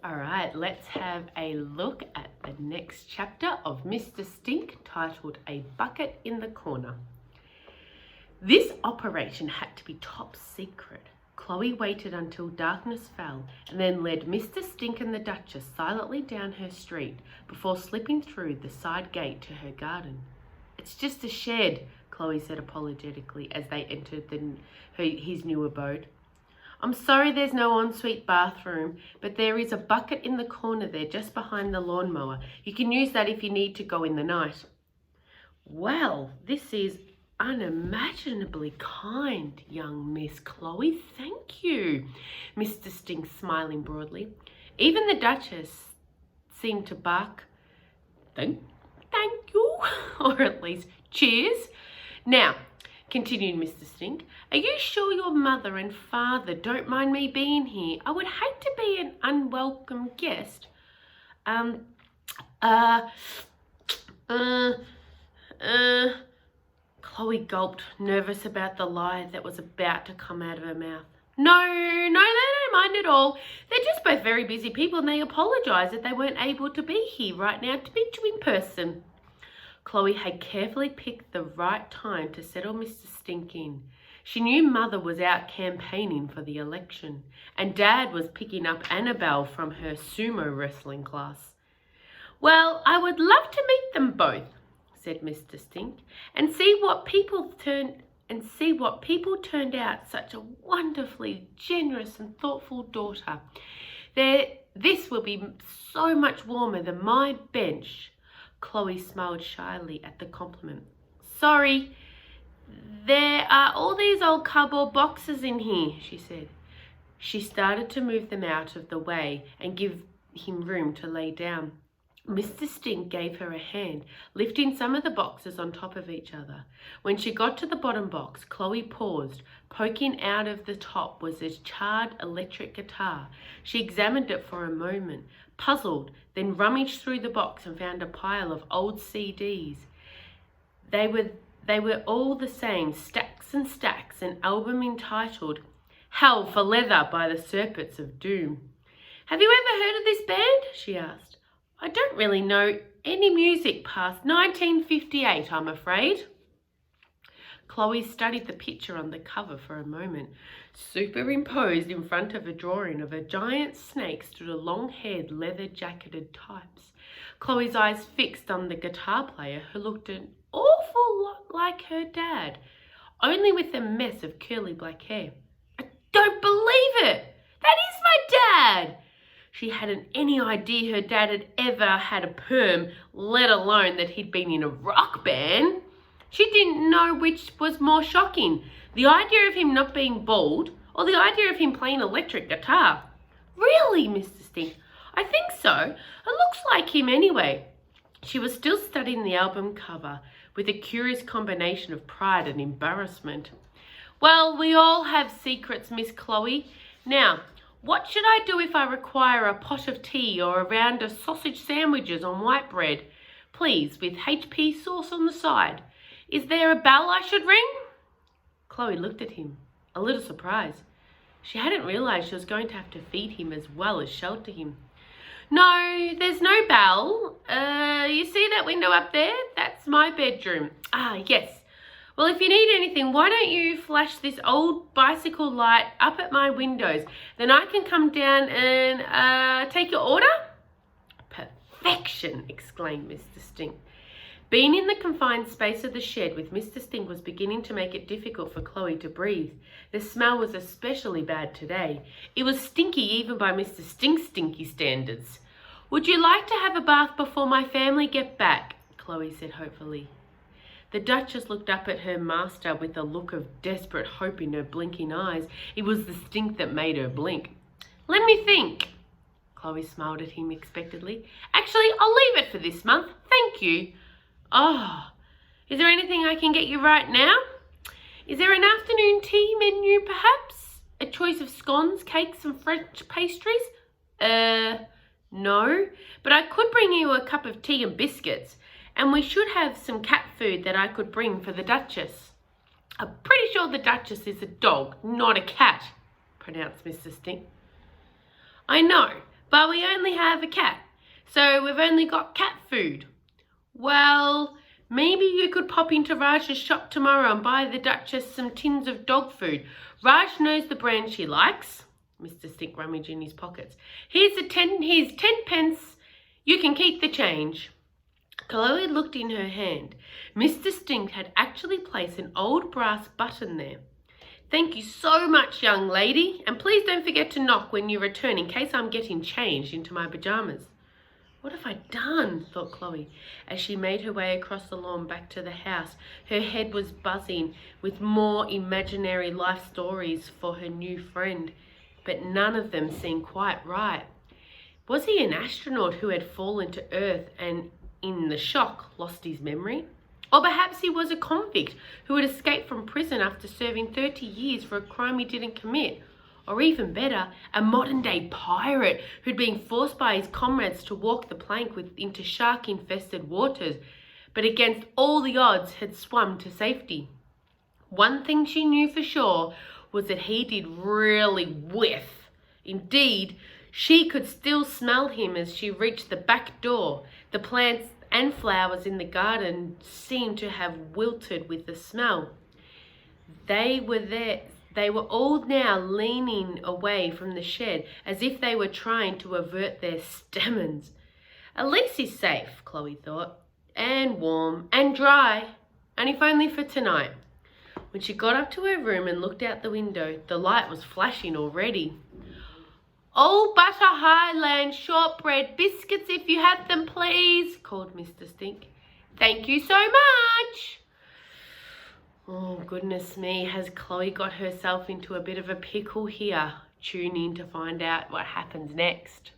All right, let's have a look at the next chapter of Mr. Stink, titled A Bucket in the Corner. This operation had to be top secret. Chloe waited until darkness fell and then led Mr. Stink and the Duchess silently down her street before slipping through the side gate to her garden. "It's just a shed," Chloe said apologetically as they entered his new abode. "I'm sorry there's no ensuite bathroom, but there is a bucket in the corner there just behind the lawnmower. You can use that if you need to go in the night." "Well, this is unimaginably kind, young Miss Chloe. Thank you," Mr. Stink smiling broadly. Even the Duchess seemed to bark, Thank you, or at least cheers. "Now," continued Mr. Stink, "are you sure your mother and father don't mind me being here? I would hate to be an unwelcome guest." Chloe gulped, nervous about the lie that was about to come out of her mouth. No, they don't mind at all. They're just both very busy people and they apologise that they weren't able to be here right now to meet you in person." Chloe had carefully picked the right time to settle Mr. Stink in. She knew Mother was out campaigning for the election, and Dad was picking up Annabelle from her sumo wrestling class. "Well, I would love to meet them both," said Mr. Stink, and see what people turned out such a wonderfully generous and thoughtful daughter. This will be so much warmer than my bench." Chloe smiled shyly at the compliment. "Sorry, there are all these old cardboard boxes in here," she said. She started to move them out of the way and give him room to lay down. Mr. Stink gave her a hand, lifting some of the boxes on top of each other. When she got to the bottom box, Chloe paused. Poking out of the top was a charred electric guitar. She examined it for a moment, puzzled, then rummaged through the box and found a pile of old CDs. They were all the same, stacks and stacks, an album entitled Hell for Leather by the Serpents of Doom. "Have you ever heard of this band?" she asked. "I don't really know any music past 1958, I'm afraid." Chloe studied the picture on the cover for a moment. Superimposed in front of a drawing of a giant snake stood a long-haired, leather-jacketed type. Chloe's eyes fixed on the guitar player, who looked an awful lot like her dad, only with a mess of curly black hair. "I don't believe it! That is my dad!" She hadn't any idea her dad had ever had a perm, let alone that he'd been in a rock band. She didn't know which was more shocking, the idea of him not being bald or the idea of him playing electric guitar. "Really, Mr. Stink? I think so. It looks like him anyway." She was still studying the album cover with a curious combination of pride and embarrassment. "Well, we all have secrets, Miss Chloe. Now, what should I do if I require a pot of tea or a round of sausage sandwiches on white bread, please, with HP sauce on the side? Is there a bell I should ring?" Chloe looked at him, a little surprised. She hadn't realised she was going to have to feed him as well as shelter him. "No, there's no bell. You see that window up there? That's my bedroom." "Ah, yes. Well, if you need anything, why don't you flash this old bicycle light up at my windows? Then I can come down and take your order?" "Perfection!" exclaimed Mr. Stink. Being in the confined space of the shed with Mr. Stink was beginning to make it difficult for Chloe to breathe. The smell was especially bad today. It was stinky even by Mr. Stink's stinky standards. "Would you like to have a bath before my family get back?" Chloe said hopefully. The Duchess looked up at her master with a look of desperate hope in her blinking eyes. It was the stink that made her blink. "Let me think." Chloe smiled at him expectantly. "Actually, I'll leave it for this month. Thank you." "Oh, is there anything I can get you right now? Is there an afternoon tea menu, perhaps? A choice of scones, cakes and French pastries?" No, but I could bring you a cup of tea and biscuits, and we should have some cat food that I could bring for the Duchess." "I'm pretty sure the Duchess is a dog, not a cat," pronounced Mr. Stink. "I know, But we only have a cat, so we've only got cat food. Well, maybe you could pop into Raj's shop tomorrow and buy the Duchess some tins of dog food. Raj knows the brand she likes. Mr. Stink rummaged in his pockets. Here's 10 pence. You can keep the change. Chloe looked in her hand. Mr. Stink had actually placed an old brass button there. Thank you so much, young lady, and please don't forget to knock when you return in case I'm getting changed into my pajamas. What have I done? Thought Chloe, as she made her way across the lawn back to the house. Her head was buzzing with more imaginary life stories for her new friend, but none of them seemed quite right. Was he an astronaut who had fallen to Earth and, in the shock, lost his memory? Or perhaps he was a convict who had escaped from prison after serving 30 years for a crime he didn't commit? Or even better, a modern-day pirate who'd been forced by his comrades to walk the plank into shark-infested waters, but against all the odds had swum to safety. One thing she knew for sure was that he did really whiff. Indeed, she could still smell him as she reached the back door. The plants and flowers in the garden seemed to have wilted with the smell. They were all now leaning away from the shed as if they were trying to avert their stamens. At least he's safe, Chloe thought, and warm and dry, and if only for tonight. When she got up to her room and looked out the window, the light was flashing already. "Oh, butter Highland shortbread biscuits if you have them, please," called Mr. Stink. "Thank you so much." Oh, goodness me, has Chloe got herself into a bit of a pickle here? Tune in to find out what happens next.